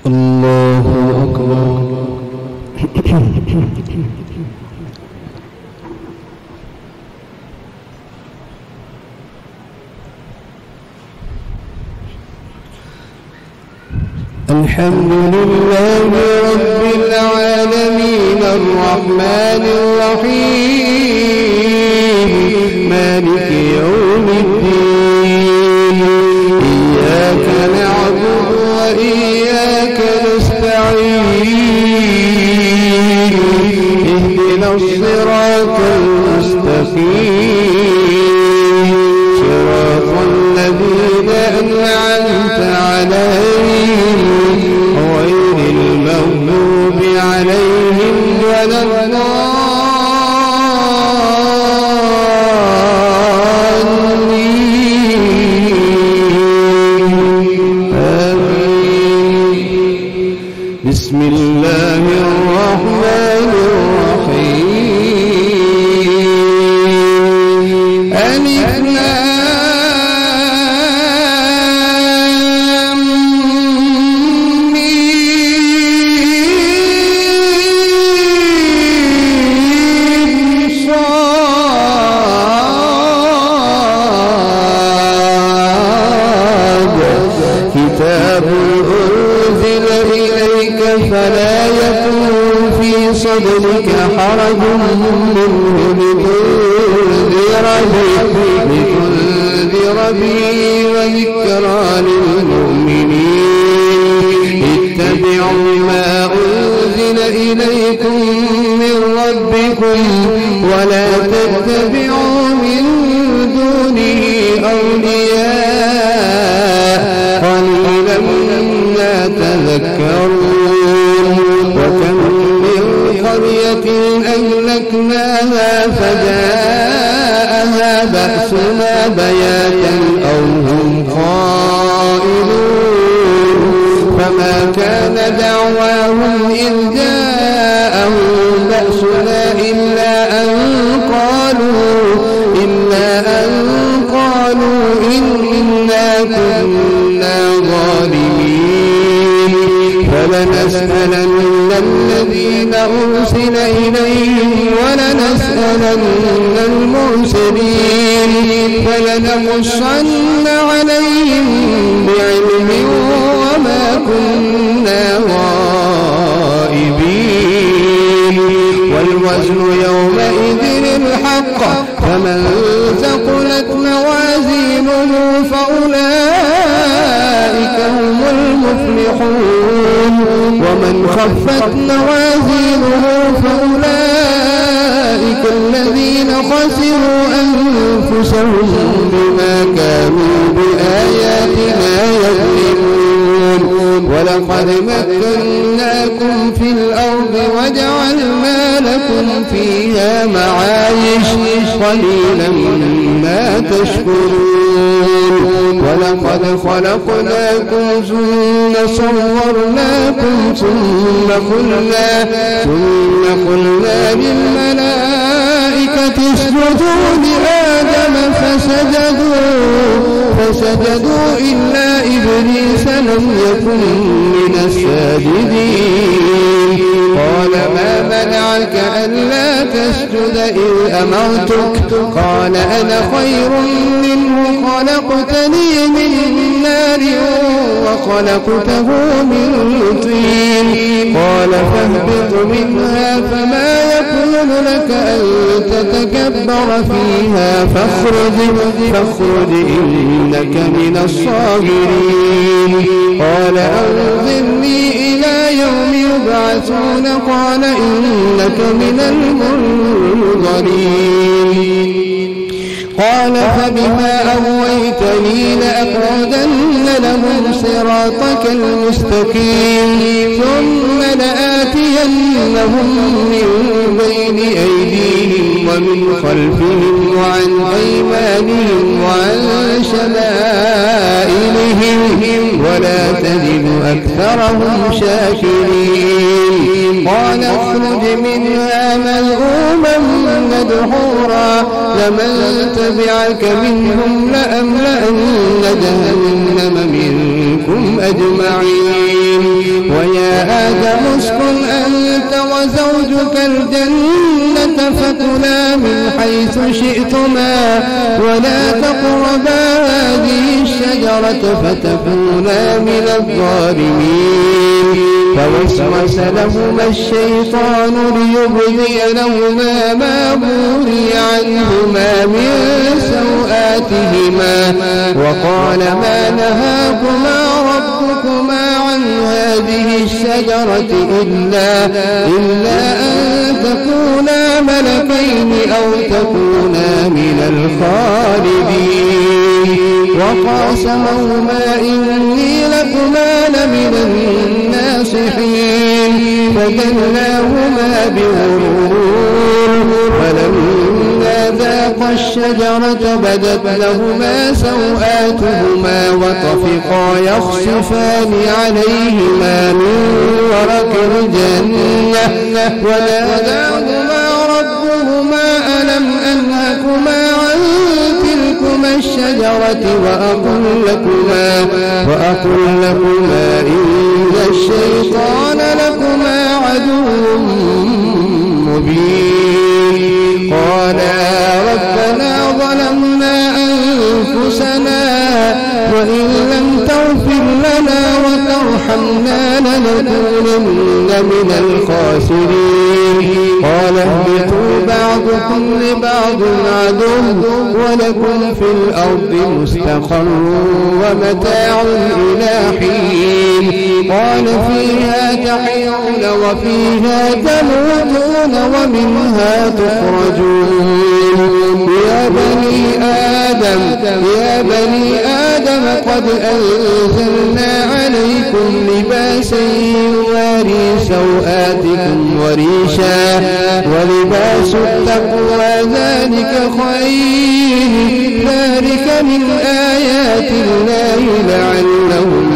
الله أكبر. الحمد لله رب العالمين الرحمن الرحيم مالك يوم الدين إياك نعبد وإياك نستعين اهدنا الصراط المستقيم صراط الذين أنعمت عليهم غير المغضوب عليهم ولا الضالين آمين. بسم الله الرحمن الرحيم ألف كتاب أنزل إليك فلا يكن في صدرك حرج منه لتنذر به وذكرى للمؤمنين اتبعوا ما أنزل إليكم من ربكم ولا تتبعوا من دونه أولياء قليلا ما تذكرون وكم من قرية أهلكناها فجاءها بأسنا بياتا أو هم قائلون فما كان دعواهم إذ جاءهم بأسنا إلا أن قالوا إنا كنا ظالمين فلنسألن الذين أرسل إليهم ولنسألن المرسلين فلنقصن عليهم بعلم وما كنا غائبين والوزن يومئذ الحق فمن ثقلت موازينه فأولئك هم المفلحون ومن خفت موازينه فأولئك الذين خسروا أنفسهم بما كانوا بآياتنا يظلمون ولقد مكناكم في الأرض وجعلنا لكم فيها معايش قليلا ما تشكرون ولقد خلقناكم ثم صورناكم ثم قلنا للملائكة اسجدوا لآدم فسجدوا إلا إبليس لم يكن من الساجدين قال ما منعك ألا تسجد إذ أمرتك قال أنا خير منه خلقتني من نار وخلقته من طين قال فاهبط منها فما يكون لك أن تتكبر فيها فاخرج إنك من الصاغرين قال أنظرني إلى يوم يبعثون قال إنك من المنظرين قال فبما أغويتني لأقعدن لهم صراطك المستقيم ثم لآتينهم من بين أيديهم ومن خلفهم وعن أيمانهم وعن شمائلهم ولا تجد أكثرهم شاكرين قال اخرج منها مذءوما مدحورا لمن تبعك منهم لأملأن جهنم منكم أجمعين ويا آدم اسكن أنت وزوجك الجنة فكلا من حيث شئتما ولا تقربا هذه الشجرة فتكونا من الظالمين. فوسوس لهما الشيطان ليبدي لهما ما بوري عنهما من سوآتهما وقال ما نهاكما ربكما عن هذه الشجرة إلا أن تكونا ملكين أو تكونا من الخالدين. وقاسمهما إني لكما لمن الناصحين فدلاهما بغرور فلما ذاقا الشجرة بدت لهما سوآتهما وطفقا يخصفان عليهما من ورق الجنة وناداهما ربهما ألم أنهكما عن تلكما الشجرة وأقل لكما إن الشيطان لكما عدو مبين. قالا ربنا ظلمنا أنفسنا وإن لم تغفر لنا وترحمنا لنكونن من الخاسرين. قال اهبطوا بعضكم لبعض عدو ولكم في الأرض مستقر ومتاع إلى حين. قال فيها تحيون وفيها تموتون ومنها تخرجون. يا بني آدم قد أنزلنا عليكم لباسا يواري سوآتكم وريشا ولباس التقوى ذلك خير ذلك من آيات الله لعلهم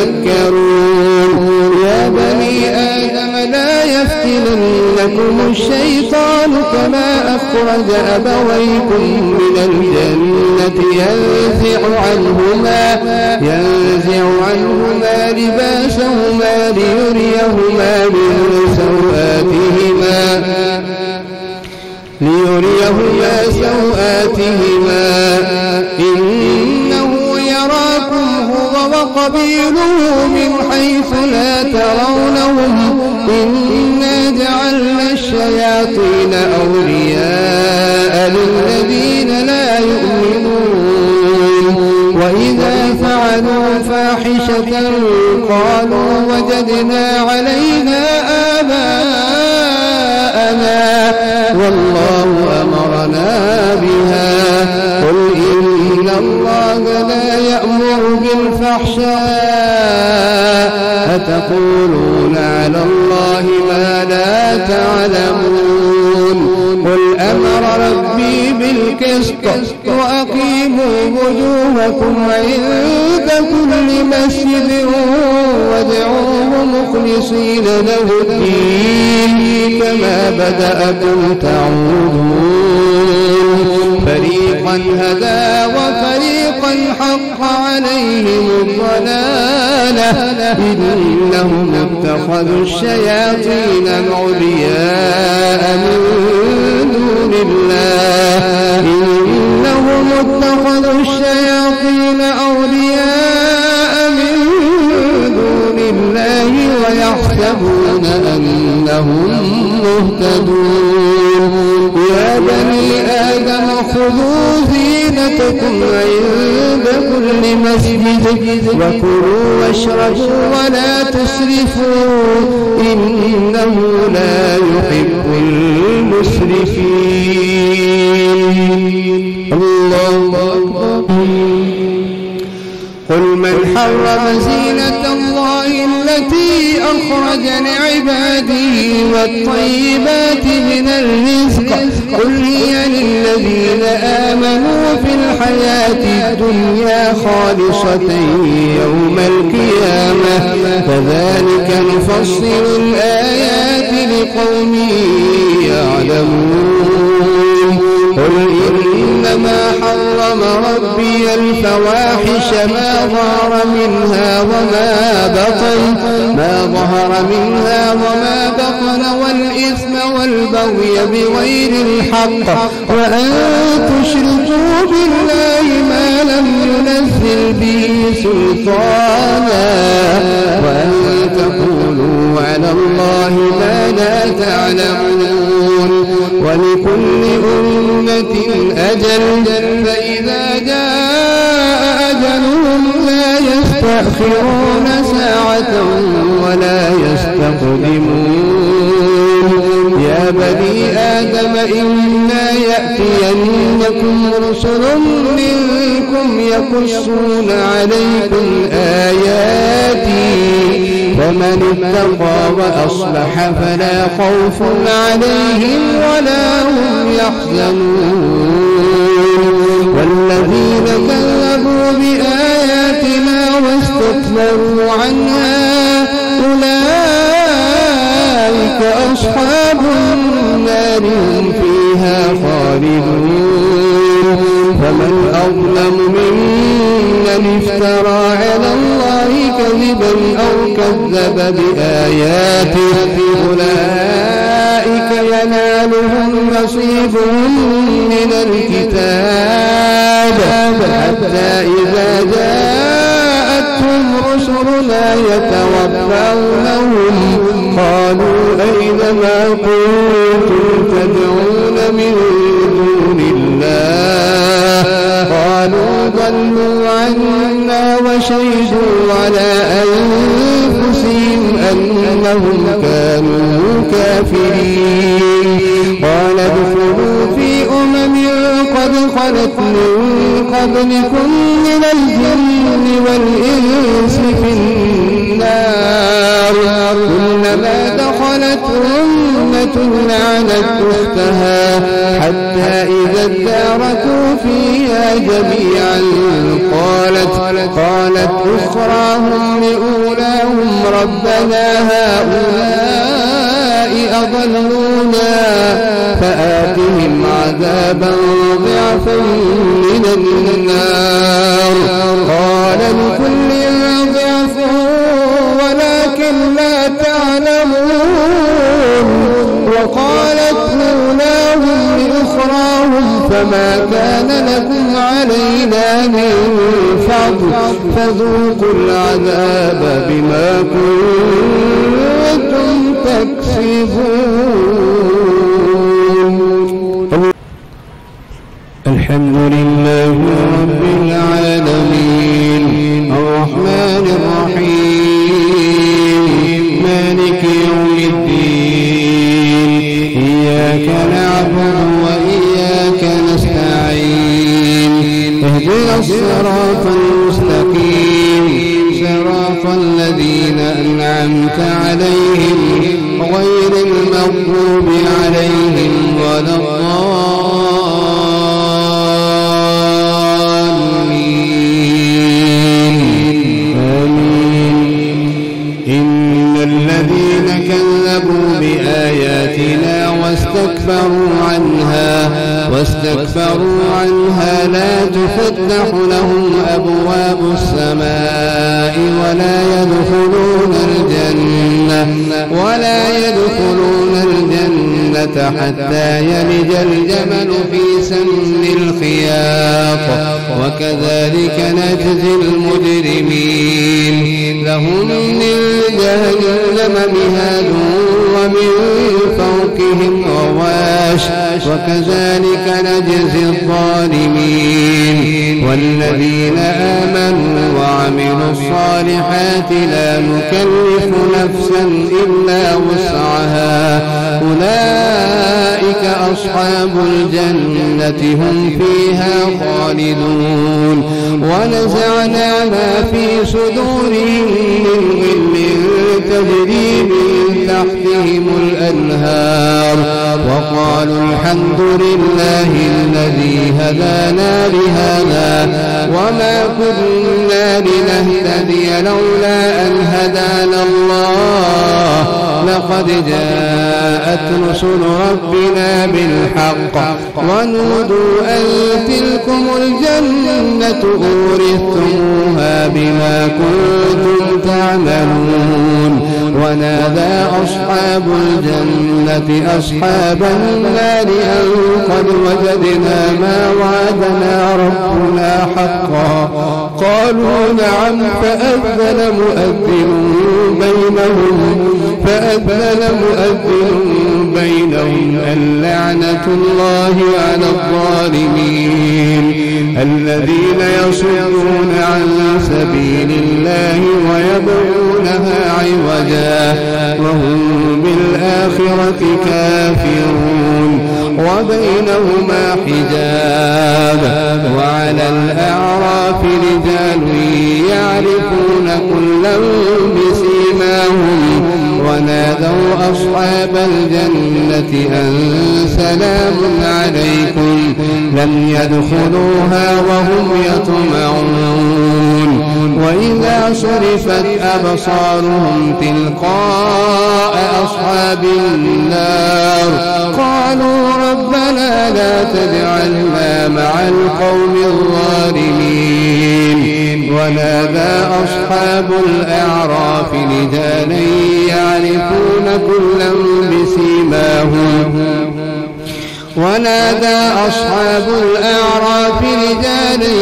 يذكرون. يا بني آدم لا يفتننكم الشيطان كما أخرج أبويكم من الجنة ينزع عنهما لباسهما ليريهما سوآتهما إنه يراكم هو وقبيله من حيث لا ترونهم إنا جعلنا الشياطين أولياء للذين لا يؤمنون. وإذا فعلوا فاحشة قالوا وجدنا عليها آباءنا والله أمرنا بها. قل إن الله لا يأمر بالفحشاء أتقولون على الله ما لا تعلمون. قل أمر ربي بالقسط وأقيموا وجوهكم عند كل مسجد وادعوه مخلصين له الدين كما بدأكم تعودون. فريقا هدى وفريقا حق عليهم الضلالة إنهم اتخذوا الشياطين أولياء من دون الله ويحسبون أنهم مهتدون. يا بني آدم خذوا زينتكم عند كل مسجد وكلوا واشربوا ولا تسرفوا إنه لا يحب المسرفين. الله أكبر. قل من حرم زينة الله التي أخرج لعباده والطيبات من الرزق قل هي للذين آمنوا في الحياة الدنيا خالصة يوم القيامة كذلك نفصل الآيات لقوم يعلمون. قل إنما حرم ربي الفواحش ما ظهر منها وما ظهر منها وما بطن والإثم والبغي بغير الحق وأن تشركوا بالله ما لم ينزل به سلطانا وأن تقولوا على الله ما لا تعلمون ولكل أمة أجل فإذا جاء أجلهم لا يستأخرون ساعة ولا يستقدمون يا بني آدم إما يأتينكم رسل منكم يقصون عليكم آياتي فمن اتقى وأصلح فلا خوف عليهم ولا هم يحزنون والذين كذبوا بآياتنا واستكبروا عنها أولئك أصحاب النار هم فيها خالدون فمن أظلم ممن افترى على الله كذبا أو كذب بآياته أولئك ينالهم نصيبهم من الكتاب حتى إذا جاءتهم رسلنا يتوفونهم قالوا أين ما كنتم تدعون من دون الله قالوا ضلوا عنا وشهدوا على أنفسهم أنهم كانوا كافرين قال ادخلوا في أمم قد خلت من قبلكم من الجن والإنس في النار كلما دخلت أمة لعنت أختها حتى إذا اداركوا فيها جميعا قالت أخراهم لأولاهم ربنا هؤلاء أضلونا فآتهم عذابا ضعفا من النار قال لكل ضعف ولكن لا تعلمون وقالت أولاهم لأخراهم فما كان لكم علينا من فضل فذوقوا العذاب بما كنتم تكسبون الحمد لله رب العالمين الرحمن الرحيم مالك يوم الدين إياك نعبد وإياك نستعين اهدنا الصراط المستقيم صراط الذين أنعمت عليهم غير المغضوب عليهم ولا الضالين آمين إن الذين كذبوا بآياتنا واستكبروا عنها لا تفتح لهم أبواب السماء ولا يدخلون الجنة حتى يلج الجمل في سم الخياط وكذلك نجزي المجرمين لهم من جهنم مهاد ومن فوقهم غواش وكذلك نجزي الظالمين والذين آمنوا وعملوا الصالحات لا نكلف نفسا إلا وسعها أولئك أصحاب الجنة هم فيها خالدون ونزعنا ما في صدورهم من غل تجري من تحتهم الأنهار وقالوا الحمد لله الذي هدانا لهذا وما كنا لنهتدي لولا أن هدانا الله لقد جاءت رسل ربنا بالحق ونودوا أن تلكم الجنة أورثتموها بما كنتم تعملون ونادى أصحاب الجنة أصحاب النار أن قد وجدنا ما وعدنا ربنا حقا قالوا نعم فأذن مؤذن بينهم اللعنة الله على الظالمين الذين يصدون عن سبيل الله ويبغونها عوجا وهم بالآخرة كافرون وبينهما حجاب وعلى الأعراف رجال يعرفون كلا بسيماهم ونادوا أصحاب الجنة أن سلام عليكم لم يدخلوها وهم يطمعون وإذا صرفت أبصارهم تلقاء أصحاب النار قالوا ربنا لا تجعلنا مع القوم الظالمين ونادى أصحاب الأعراف رجالا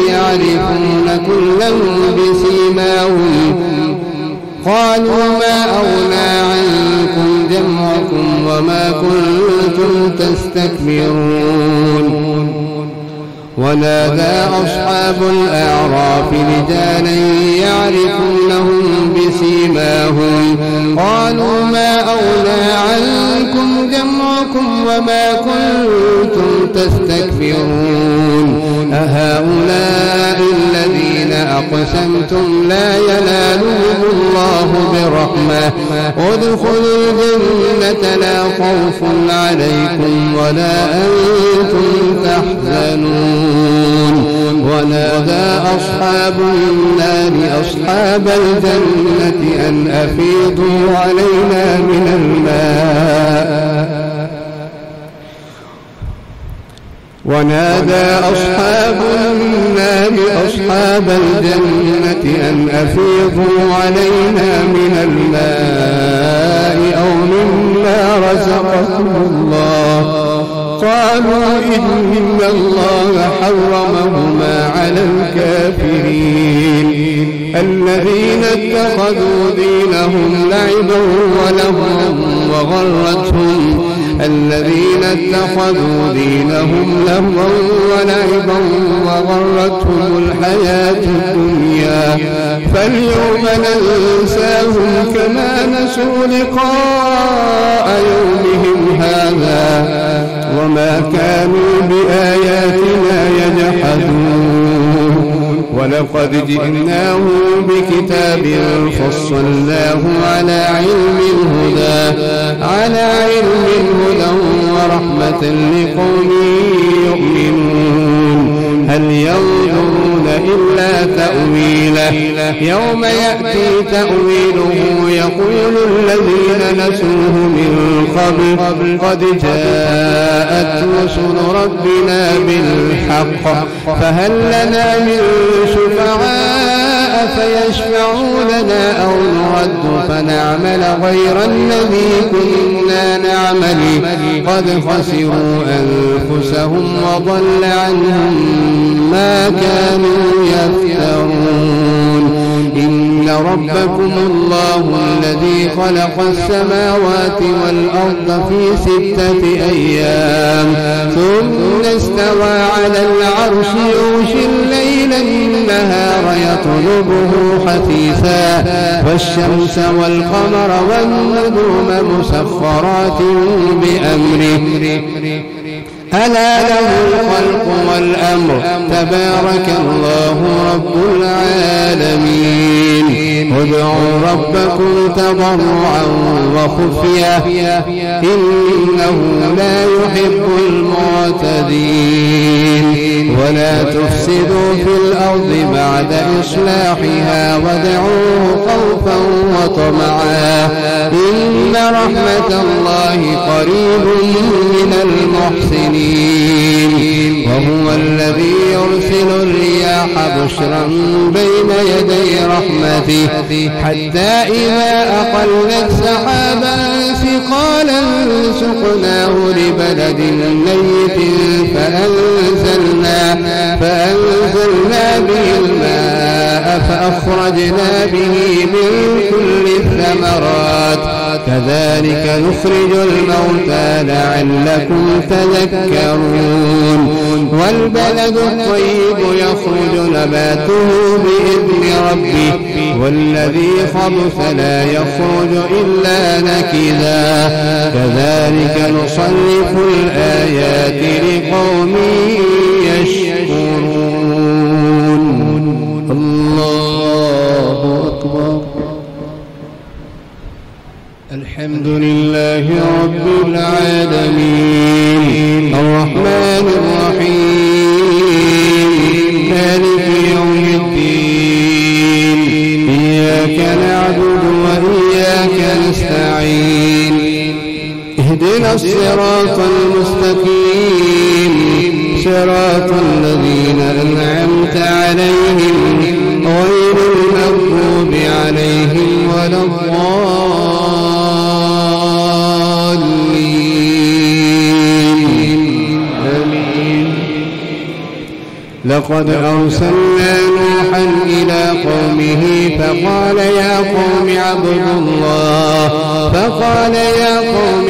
يعرفون كلا بسيماهم قالوا ما أغنى عنكم جمعكم وما كنتم تستكبرون ونادى أصحاب الأعراف رجالا يعرفونهم بسيماهم قالوا ما أغنى عنكم جمعكم وما كنتم تستكبرون أهؤلاء الذين أقسمتم لا ينالهم الله برحمة ادخلوا الجنة لا خوف عليكم ولا أنتم تحزنون ونادى أصحاب النار أصحاب الجنة أن أفيضوا علينا من الماء ونادى أصحاب النار أصحاب الجنة أن أفيضوا علينا من الماء أو مما رزقكم الله قالوا إن الله حرمهما على الكافرين الذين اتخذوا دينهم لعبا ولهوا وغرتهم الحياة الدنيا فاليوم ننساهم كما نسوا لقاء يومهم هذا وما كانوا بآياتنا يجحدون ولقد جئناهم بكتاب فصلناه على علم هدى ورحمة لقوم يؤمنون هل ينظرون إلا تأويله يوم يأتي تأويله يقول الذين نسوه من قبل قد جاءت رسل ربنا بالحق فهل لنا من شفعاء فيشفعوا لنا أو نرد فنعمل غير الذي كنا نعمل قد خسروا أنفسهم وضل عنهم ما كانوا يفترون إن ربكم الله الذي خلق السماوات والأرض في 6 أيام ثم استوى على العرش يغشي الليل النهار يطلبه حثيثا والشمس والقمر والنجوم مسخرات بأمره ألا له الخلق والأمر تبارك الله رب العالمين ادعوا ربكم تضرعا وخفية إنه لا يحب المعتدين ولا تفسدوا في الأرض بعد إصلاحها وادعوه خوفا وطمعا إن رحمة الله قريب من المحسنين وهو الذي يرسل الرياح بشرا بين يدي رحمته حتى إذا أقلت سحابا ثقالا سقناه لبلد ميت فأنزلنا به الماء فأخرجنا به من كل الثمرات كذلك نخرج الموتى لعلكم تذكرون والبلد الطيب يخرج نباته بإذن ربه والذي خبث لا يخرج إلا نكدا كذلك نصرف الآيات لقوم يشكرون. الله أكبر. الحمد لله رب العالمين الرحمن الرحيم مالك يوم الدين إياك نعبد وإياك نستعين اهدنا الصراط المستقيم صراط الذين أنعمت عليهم غير المغضوب عليهم ولا الضالين. آمين. لقد أرسلنا نوحا إلى قومه فقال يا قوم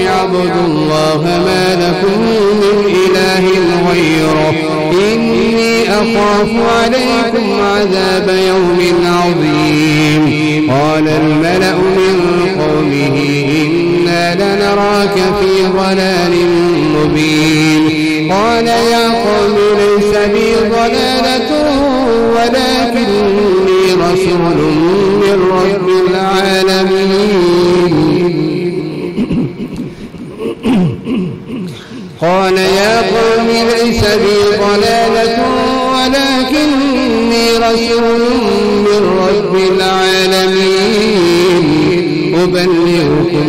اعبدوا الله ما لكم من إله غيره إني أخاف عليكم عذاب يوم عظيم. قال الملأ من قومه إنا لنراك في ضلال مبين. قال يا قوم ليس بي ضلالة ولكني رسول من رب العالمين. قال يا قوم ليس بي ضلالة ولكني رسول من رب العالمين أبلغكم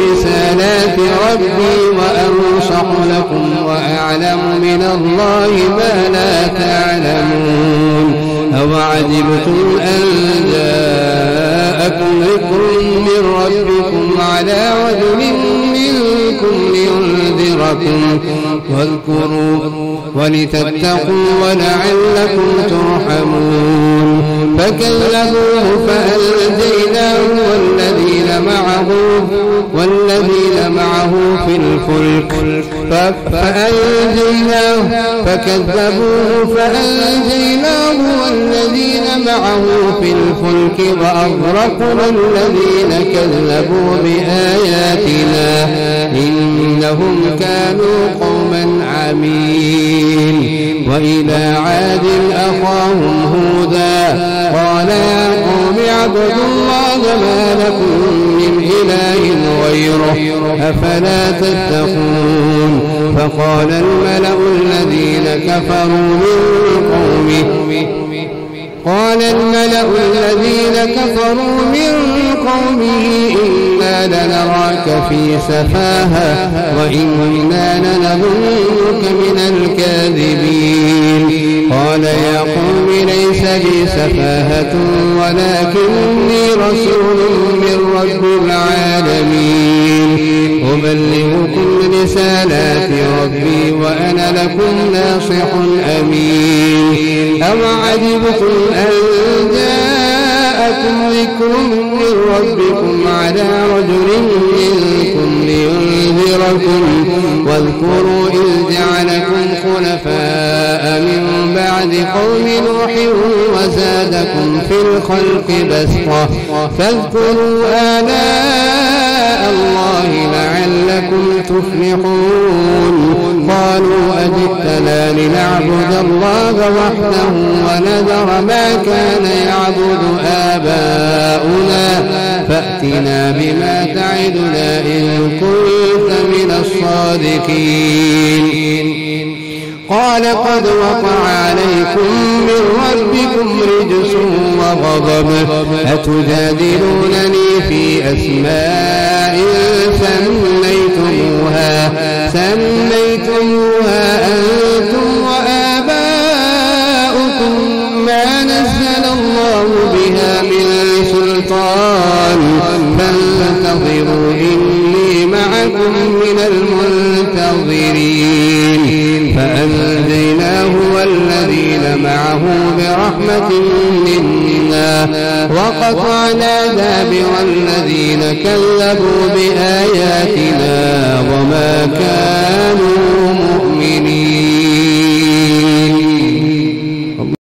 رسالات ربي وأنصح لكم وأعلم من الله ما لا تعلمون. أوعجبتم أن جاءكم ذكر من ربكم على رجل منكم لينذركم واذكروا ولتتقوا ولعلكم ترحمون. فكذبوه فأنجيناه والذين معه في الفلك وأغرقنا الذين كذبوا بآياتنا إنهم كانوا قوما عمين. وإلى عاد أخاهم هودا قال يا قوم اعبدوا الله ما لكم من إله غيره أفلا تتقون. فقال الملأ الذين كفروا من قومه إنا لنراك في سفاهة وإنا لنظنك من الكاذبين. قال يا قوم ليس بي سفاهة ولكني رسول من رب العالمين أبلغكم رسالات ربي وأنا لكم ناصح أمين. أوعجبتم أن جاءكم ذكر من ربكم على رجل منكم لينذركم واذكروا إذ جعلكم خلفاء من بعد قوم نوح وزادكم في الخلق بسطة فاذكروا آلاء الله لعلكم تفلحون. قالوا أجئتنا لنعبد الله وحده ونذر ما كان يعبد آباؤنا فأتنا بما تعدنا إن كنت من الصادقين. قال قد وقع عليكم من ربكم رجس وغضب أتجادلونني في أسماء أسماء سميتموها أنتم وآباؤكم ما نزل الله بها من سلطان فانتظروا إني معكم من المنتظرين فأنجيناه والذين معه برحمة منا وقطعنا دابر الذين كذبوا بآياتنا